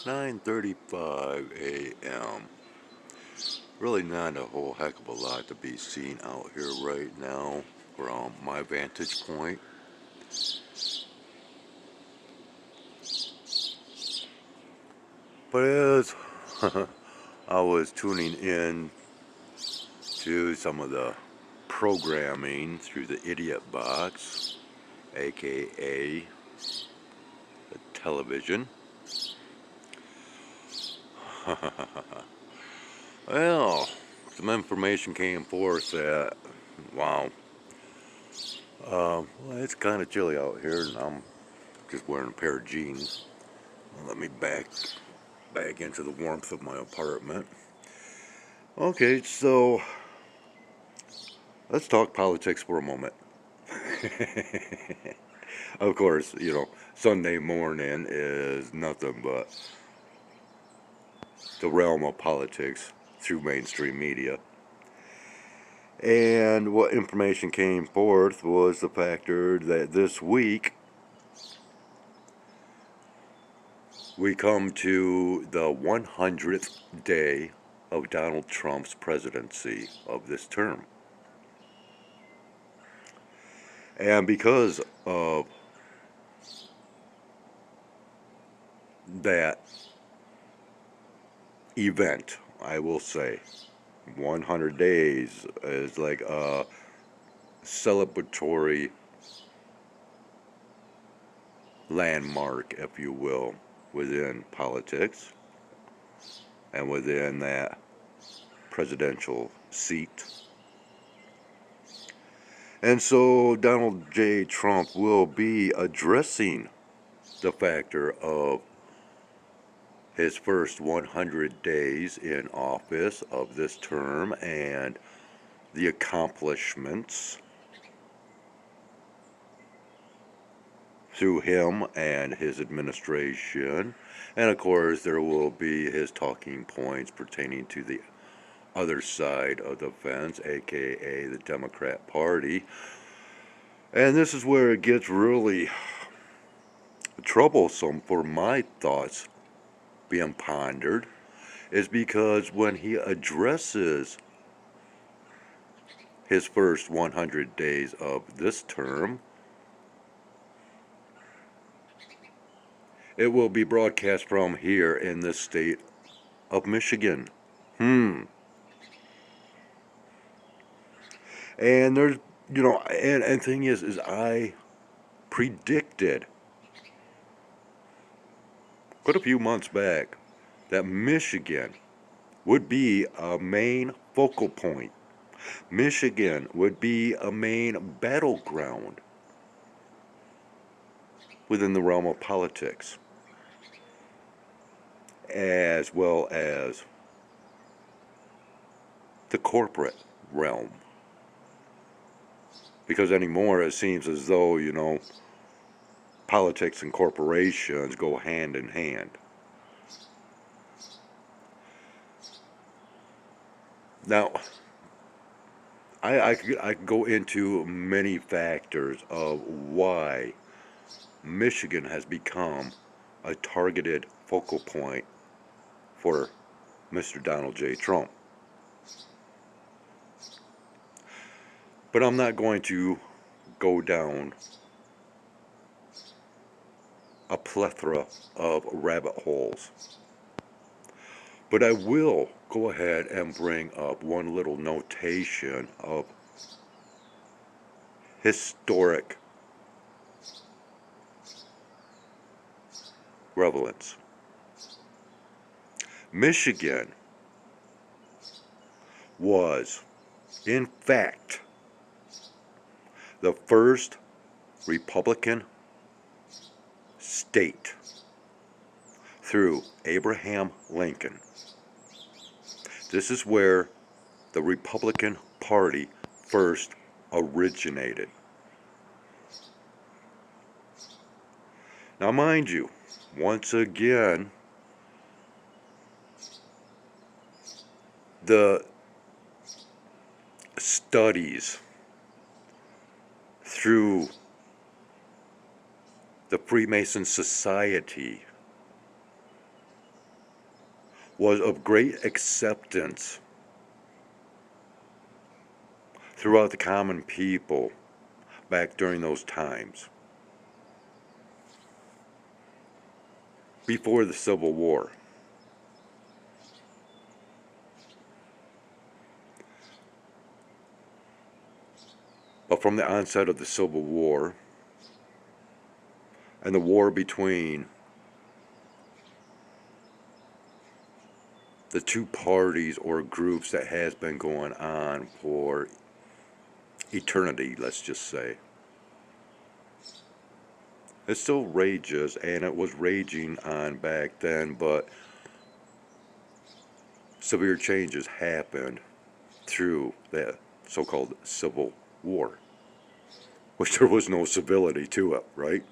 9:35 a.m. Really not a whole heck of a lot to be seen out here right now from my vantage point. But as I was tuning in to some of the programming through the Idiot Box, aka the television, well, some information came forth that, wow, well, it's kind of chilly out here, and I'm just wearing a pair of jeans. Let me back into the warmth of my apartment. Okay, so let's talk politics for a moment. Of course, Sunday morning is nothing but the realm of politics through mainstream media. And what information came forth was the factor that this week we come to the 100th day of Donald Trump's presidency of this term. And because of that event, I will say, 100 days is like a celebratory landmark, if you will, within politics and within that presidential seat. And so Donald J. Trump will be addressing the factor of his first 100 days in office of this term and the accomplishments through him and his administration. And of course, there will be his talking points pertaining to the other side of the fence, aka the Democrat Party. And this is where it gets really troublesome for my thoughts being pondered, is because when he addresses his first 100 days of this term, it will be broadcast from here in the state of Michigan. And there's, and thing is I predicted quite a few months back that Michigan would be a main focal point. Michigan would be a main battleground within the realm of politics, as well as the corporate realm. Because anymore it seems as though, politics and corporations go hand in hand. Now, I could go into many factors of why Michigan has become a targeted focal point for Mr. Donald J. Trump. But I'm not going to go down a plethora of rabbit holes. But I will go ahead and bring up one little notation of historic relevance. Michigan was, in fact, the first Republican state through Abraham Lincoln. This is where the Republican Party first originated. Now, mind you, once again, the studies through the Freemason Society was of great acceptance throughout the common people back during those times, before the Civil War. But from the onset of the Civil War and the war between the two parties or groups that has been going on for eternity, let's just say, it still rages, and it was raging on back then, but severe changes happened through that so-called Civil War, which there was no civility to it, right?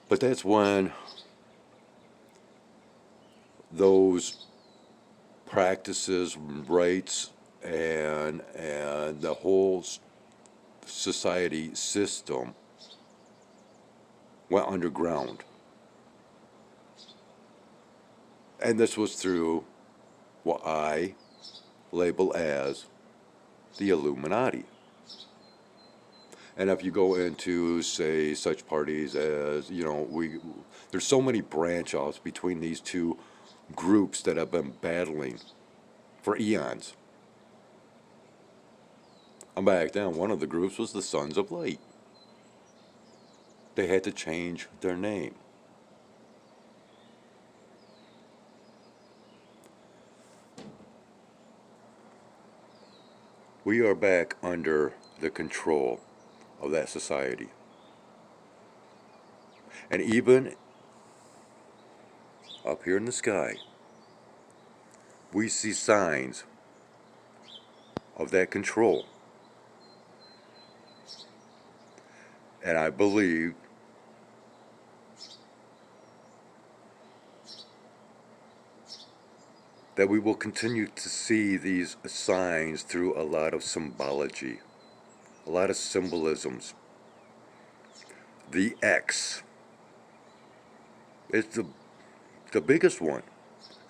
But that's when those practices, rights, and the whole society system went underground. And this was through what I label as the Illuminati. And if you go into, say, such parties as, there's so many branch offs between these two groups that have been battling for eons. And back then, one of the groups was the Sons of Light. They had to change their name. We are back under the control of that society. And even up here in the sky, we see signs of that control. And I believe that we will continue to see these signs through a lot of symbology, a lot of symbolisms. The X is the biggest one,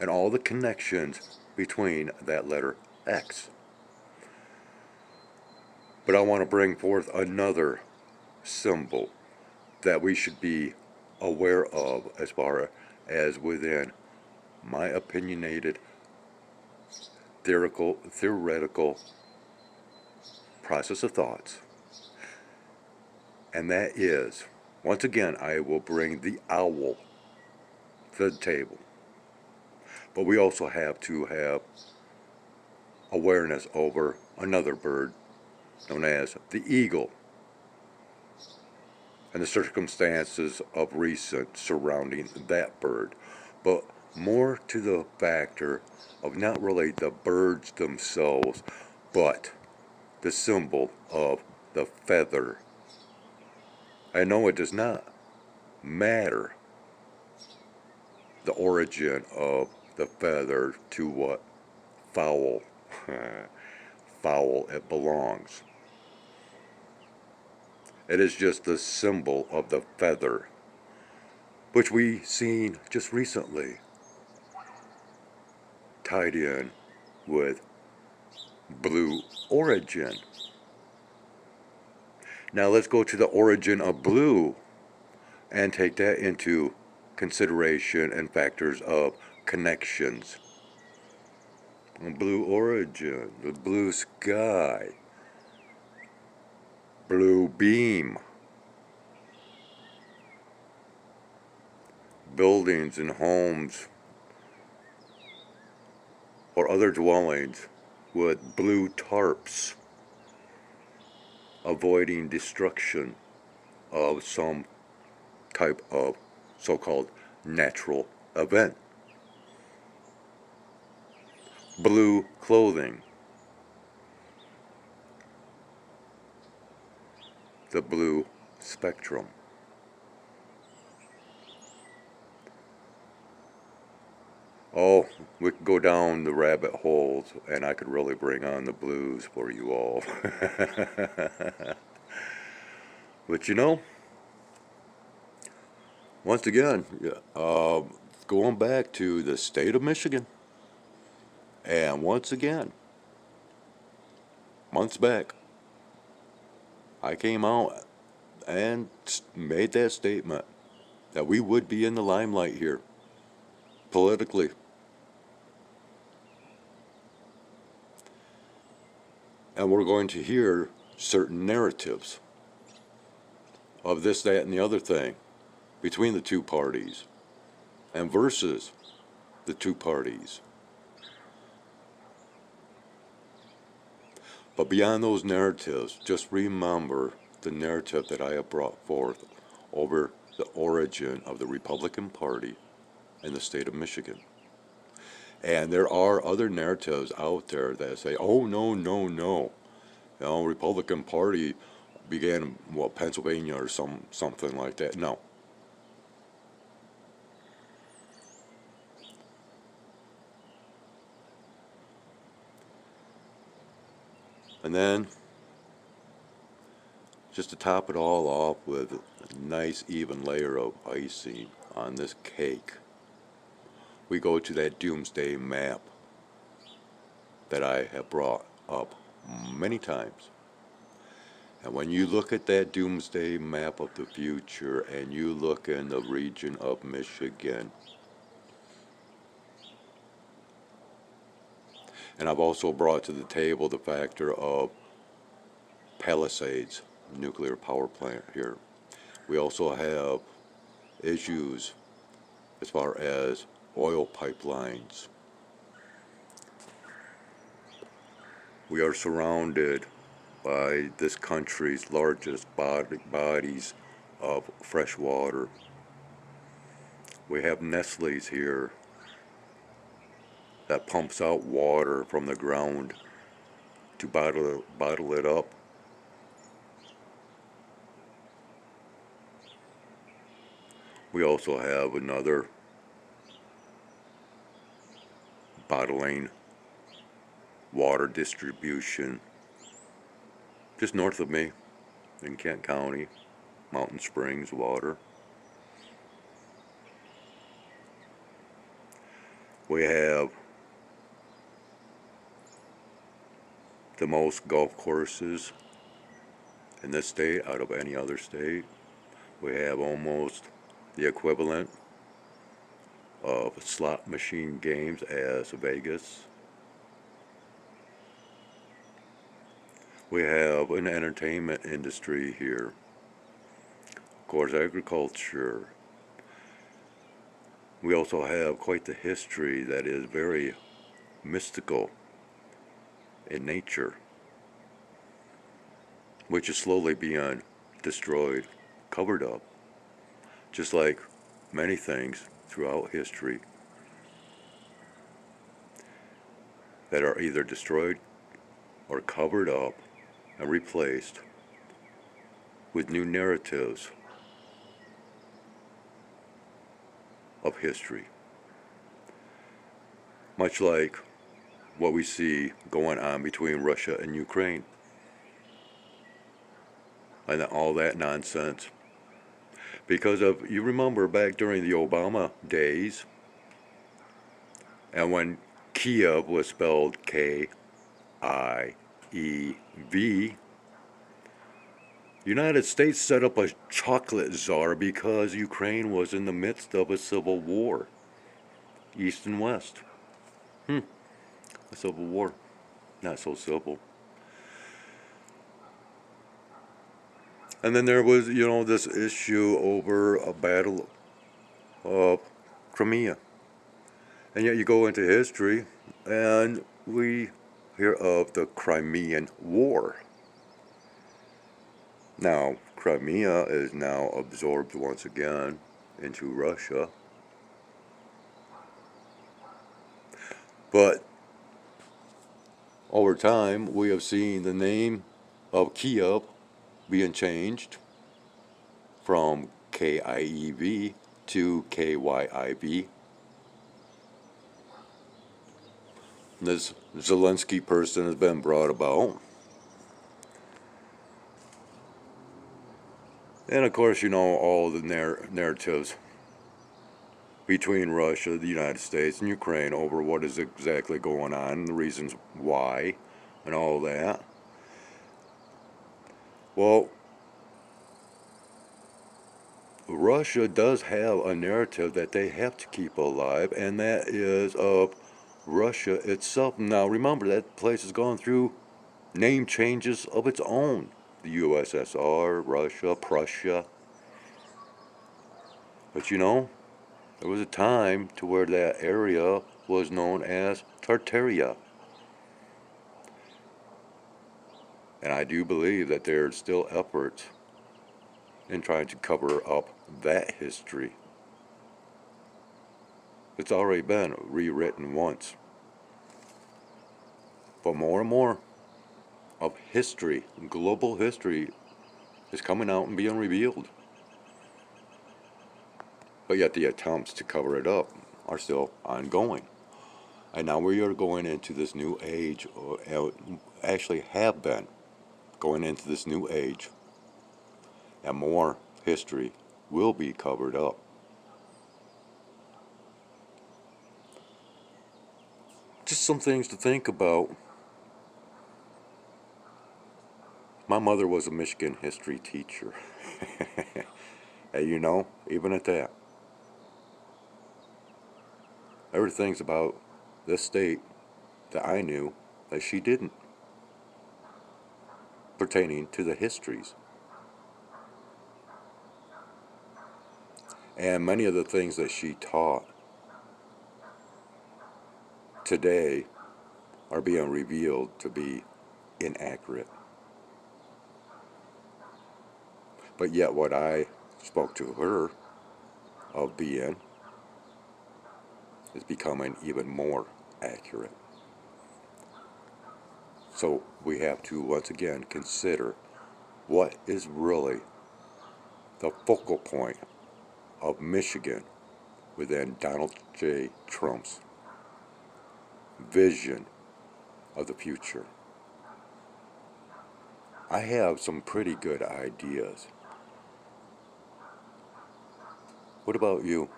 and all the connections between that letter X. But I want to bring forth another symbol that we should be aware of as far as within my opinionated theoretical process of thoughts. And that is, once again, I will bring the owl to the table. But we also have to have awareness over another bird known as the eagle, and the circumstances of recent surrounding that bird. But more to the factor of not really the birds themselves, but the symbol of the feather. I know it does not matter the origin of the feather to what fowl it belongs. It is just the symbol of the feather, which we seen just recently tied in with blue origin. Now let's go to the origin of blue and take that into consideration and factors of connections. Blue origin, the blue sky, blue beam, buildings and homes or other dwellings with blue tarps, avoiding destruction of some type of so-called natural event. Blue clothing, the blue spectrum. Oh, we could go down the rabbit holes, and I could really bring on the blues for you all. But Once again, going back to the state of Michigan, and once again, months back, I came out and made that statement that we would be in the limelight here, politically. And we're going to hear certain narratives of this, that, and the other thing between the two parties and versus the two parties. But beyond those narratives, just remember the narrative that I have brought forth over the origin of the Republican Party in the state of Michigan. And there are other narratives out there that say, oh, no, no, no. You know, Republican Party began in, what, Pennsylvania or something like that. No. And then, just to top it all off with a nice even layer of icing on this cake, we go to that doomsday map that I have brought up many times. And when you look at that doomsday map of the future and you look in the region of Michigan, and I've also brought to the table the factor of Palisades nuclear power plant here. We also have issues as far as oil pipelines. We are surrounded by this country's largest bodies of fresh water. We have Nestle's here that pumps out water from the ground to bottle it up. We also have another bottling water distribution just north of me in Kent County, Mountain Springs Water. We have the most golf courses in this state out of any other state. We have almost the equivalent of slot machine games as Vegas. We have an entertainment industry here. Of course, agriculture. We also have quite the history that is very mystical in nature, which is slowly being destroyed, covered up, just like many things throughout history that are either destroyed or covered up and replaced with new narratives of history. Much like what we see going on between Russia and Ukraine and all that nonsense. Because of, you remember back during the Obama days, and when Kiev was spelled K-I-E-V, United States set up a chocolate czar because Ukraine was in the midst of a civil war, East and West. A civil war, not so civil. And then there was, this issue over a battle of Crimea. And yet you go into history and we hear of the Crimean War. Now, Crimea is now absorbed once again into Russia. But over time, we have seen the name of Kiev being changed from K-I-E-V to K-Y-I-V. This Zelensky person has been brought about. And of course, all the narratives between Russia, the United States, and Ukraine over what is exactly going on and the reasons why and all that. Well, Russia does have a narrative that they have to keep alive, and that is of Russia itself. Now, remember, that place has gone through name changes of its own. The USSR, Russia, Prussia. But you know, there was a time to where that area was known as Tartaria. And I do believe that there's still efforts in trying to cover up that history. It's already been rewritten once. But more and more of history, global history, is coming out and being revealed. But yet the attempts to cover it up are still ongoing. And now we are going into this new age, or actually have been going into this new age, and more history will be covered up. Just some things to think about. My mother was a Michigan history teacher. And you know, even at that, there were things about this state that I knew that she didn't, pertaining to the histories. And many of the things that she taught today are being revealed to be inaccurate. But yet what I spoke to her of being is becoming even more accurate. So we have to once again consider what is really the focal point of Michigan within Donald J. Trump's vision of the future. I have some pretty good ideas. What about you?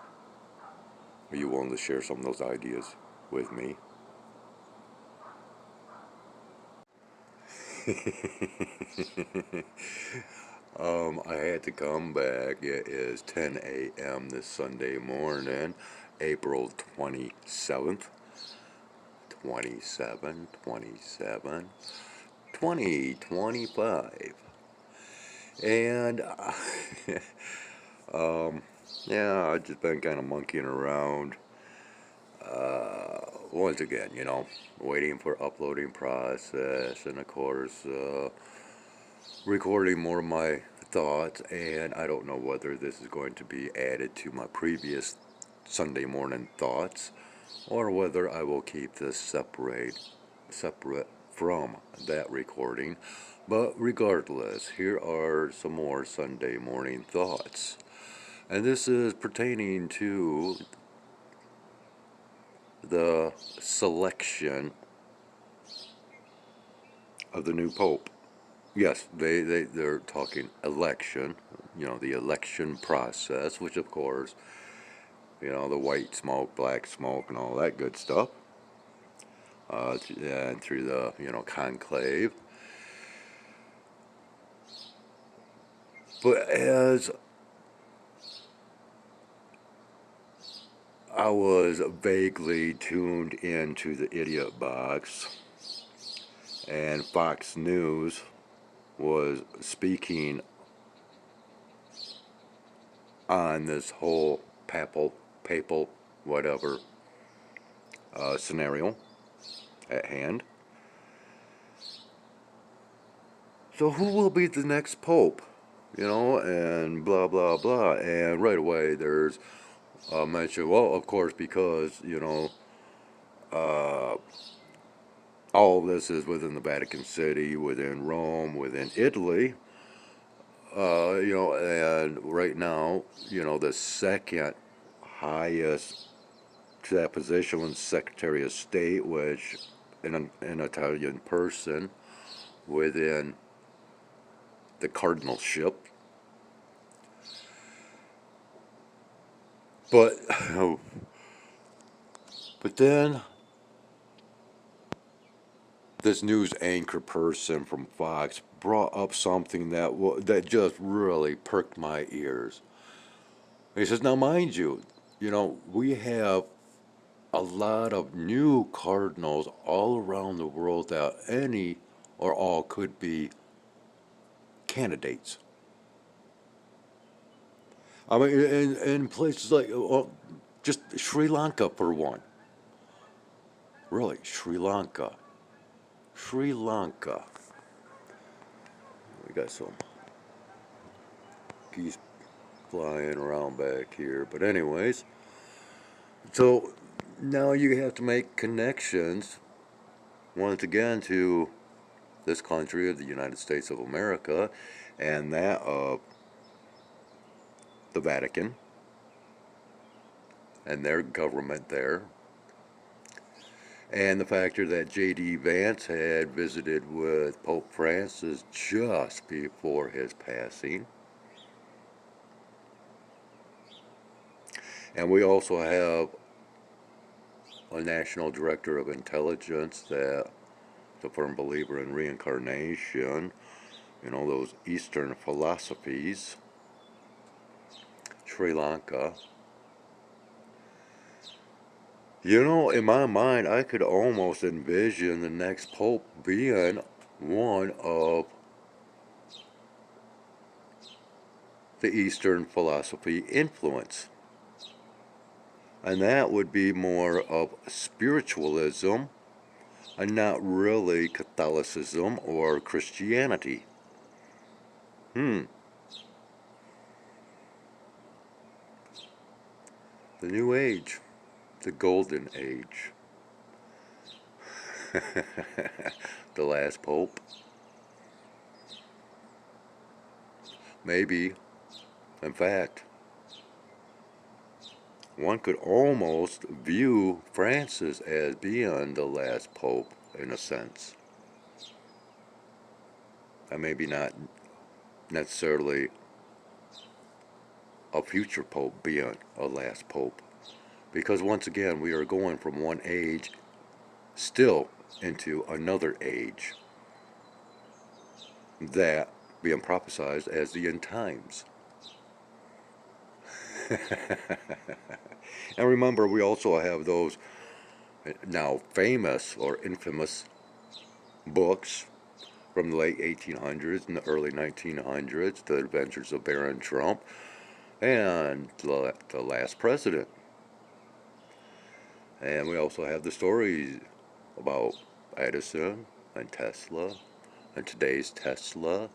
Are you willing to share some of those ideas with me? I had to come back. It is 10 a.m. this Sunday morning, April 27th, 2025. And, yeah, I've just been kind of monkeying around. Once again, you know, waiting for uploading process, and of course, recording more of my thoughts. And I don't know whether this is going to be added to my previous Sunday morning thoughts, or whether I will keep this separate from that recording. But regardless, here are some more Sunday morning thoughts. And this is pertaining to the selection of the new Pope. Yes, they're talking election, you know, the election process, which of course, you know, the white smoke, black smoke, and all that good stuff. And through the, you know, conclave. But as I was vaguely tuned into the idiot box, and Fox News was speaking on this whole papal, whatever scenario at hand. So who will be the next pope? You know, and blah, blah, blah. And right away there's mention, well, of course, because, you know, all of this is within the Vatican City, within Rome, within Italy. You know, and right now, you know, the second highest to that position was Secretary of State, which an Italian person within the cardinalship. But, but then this news anchor person from Fox brought up something that just really perked my ears. He says, "Now, mind you, we have a lot of new cardinals all around the world that any or all could be candidates. I mean, in places like just Sri Lanka for one. Really, Sri Lanka. Sri Lanka. We got some geese flying around back here. But anyways, so now you have to make connections once again to this country of the United States of America and that of the Vatican and their government there. And the factor that J.D. Vance had visited with Pope Francis just before his passing. And we also have a national director of intelligence that's a firm believer in reincarnation, those Eastern philosophies. Sri Lanka. In my mind, I could almost envision the next pope being one of the Eastern philosophy influence. And that would be more of spiritualism and not really Catholicism or Christianity. The New Age. The Golden Age. The last pope. Maybe, in fact, one could almost view Francis as being the last pope in a sense. And maybe not necessarily a future pope being a last pope. Because once again, we are going from one age still into another age that being prophesied as the end times. And remember, we also have those now famous or infamous books from the late 1800s and the early 1900s, The Adventures of Baron Trump and The Last President. And we also have the stories about Edison and Tesla and today's Tesla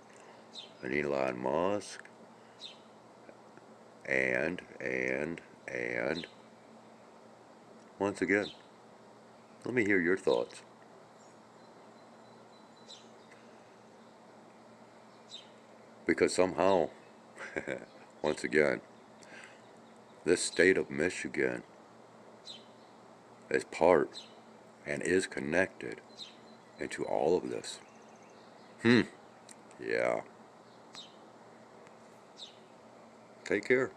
and Elon Musk and once again, let me hear your thoughts. Because somehow, once again, this state of Michigan is part and is connected into all of this. Yeah. Take care.